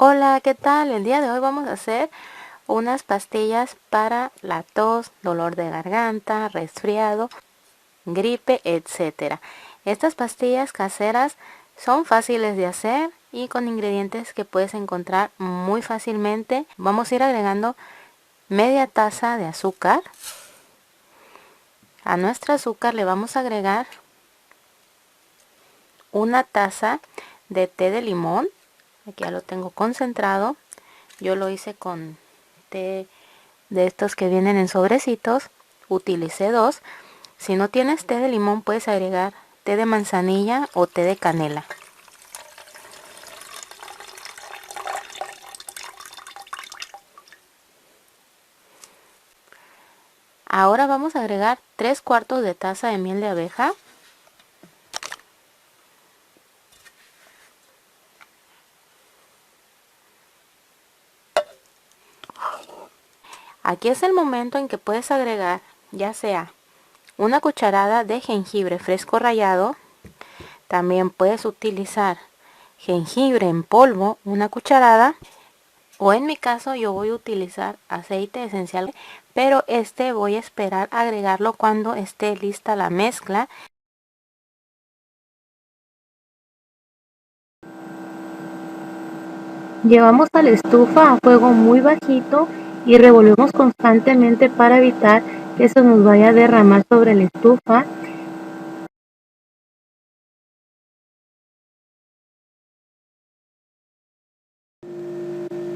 Hola, ¿qué tal? El día de hoy vamos a hacer unas pastillas para la tos, dolor de garganta, resfriado, gripe, etcétera. Estas pastillas caseras son fáciles de hacer y con ingredientes que puedes encontrar muy fácilmente. Vamos a ir agregando media taza de azúcar. A nuestro azúcar le vamos a agregar una taza de té de limón. Aquí ya lo tengo concentrado. Yo lo hice con té de estos que vienen en sobrecitos. Utilicé 2. Si no tienes té de limón, puedes agregar té de manzanilla o té de canela. Ahora vamos a agregar 3/4 de taza de miel de abeja. Aquí es el momento en que puedes agregar ya sea una cucharada de jengibre fresco rallado. También puedes utilizar jengibre en polvo, una cucharada. O en mi caso yo voy a utilizar aceite esencial, pero voy a esperar a agregarlo cuando esté lista la mezcla. Llevamos a la estufa a fuego muy bajito y revolvemos constantemente para evitar que eso nos vaya a derramar sobre la estufa.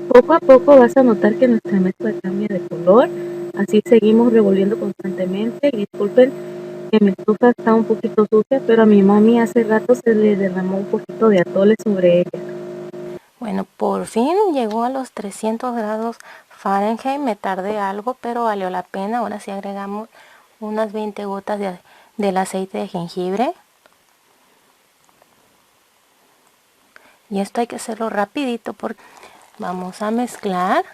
Poco a poco vas a notar que nuestra mezcla cambia de color. Así seguimos revolviendo constantemente. Y disculpen que mi estufa está un poquito sucia, pero a mi mami hace rato se le derramó un poquito de atole sobre ella. Bueno, por fin llegó a los 300 grados Fahrenheit. Me tardé algo, pero valió la pena. Ahora sí agregamos unas 20 gotas del aceite de jengibre. Y esto hay que hacerlo rapidito porque vamos a mezclar.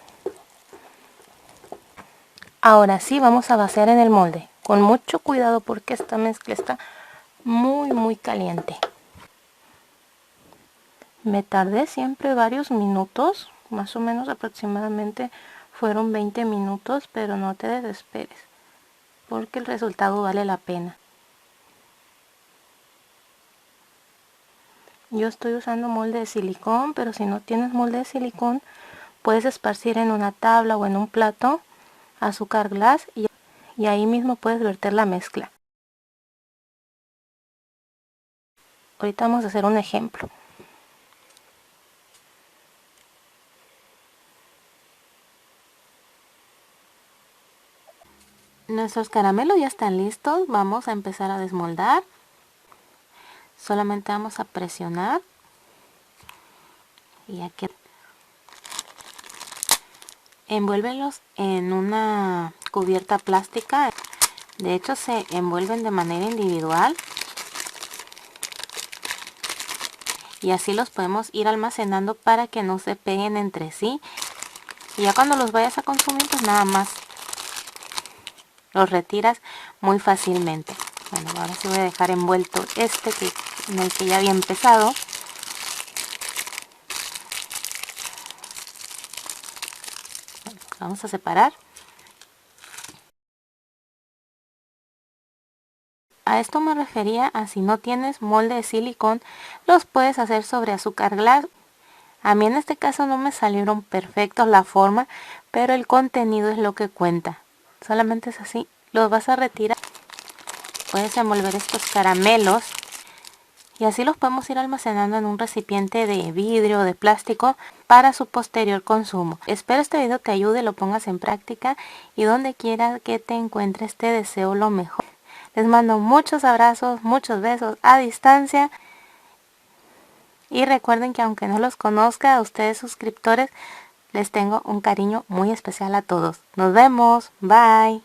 Ahora sí vamos a vaciar en el molde. Con mucho cuidado porque esta mezcla está muy caliente. Me tardé siempre varios minutos, más o menos aproximadamente fueron 20 minutos, pero no te desesperes, porque el resultado vale la pena. Yo estoy usando molde de silicón, pero si no tienes molde de silicón, puedes esparcir en una tabla o en un plato azúcar glass y ahí mismo puedes verter la mezcla. Ahorita vamos a hacer un ejemplo. Nuestros caramelos ya están listos. Vamos a empezar a desmoldar. Solamente vamos a presionar. Y aquí envuélvelos en una cubierta plástica. De hecho se envuelven de manera individual. Y así los podemos ir almacenando para que no se peguen entre sí. Y ya cuando los vayas a consumir, pues nada más los retiras muy fácilmente. Bueno, ahora sí voy a dejar envuelto en el que ya había empezado. Bueno, vamos a separar. A esto me refería a si no tienes molde de silicón, los puedes hacer sobre azúcar glass. A mí en este caso no me salieron perfectos la forma, pero el contenido es lo que cuenta. Solamente es así. Los vas a retirar. Puedes envolver estos caramelos y así los podemos ir almacenando en un recipiente de vidrio o de plástico para su posterior consumo. Espero este video te ayude, lo pongas en práctica y donde quiera que te encuentres te deseo lo mejor. Les mando muchos abrazos, muchos besos a distancia. Y recuerden que aunque no los conozca, a ustedes suscriptores, les tengo un cariño muy especial a todos. Nos vemos. Bye.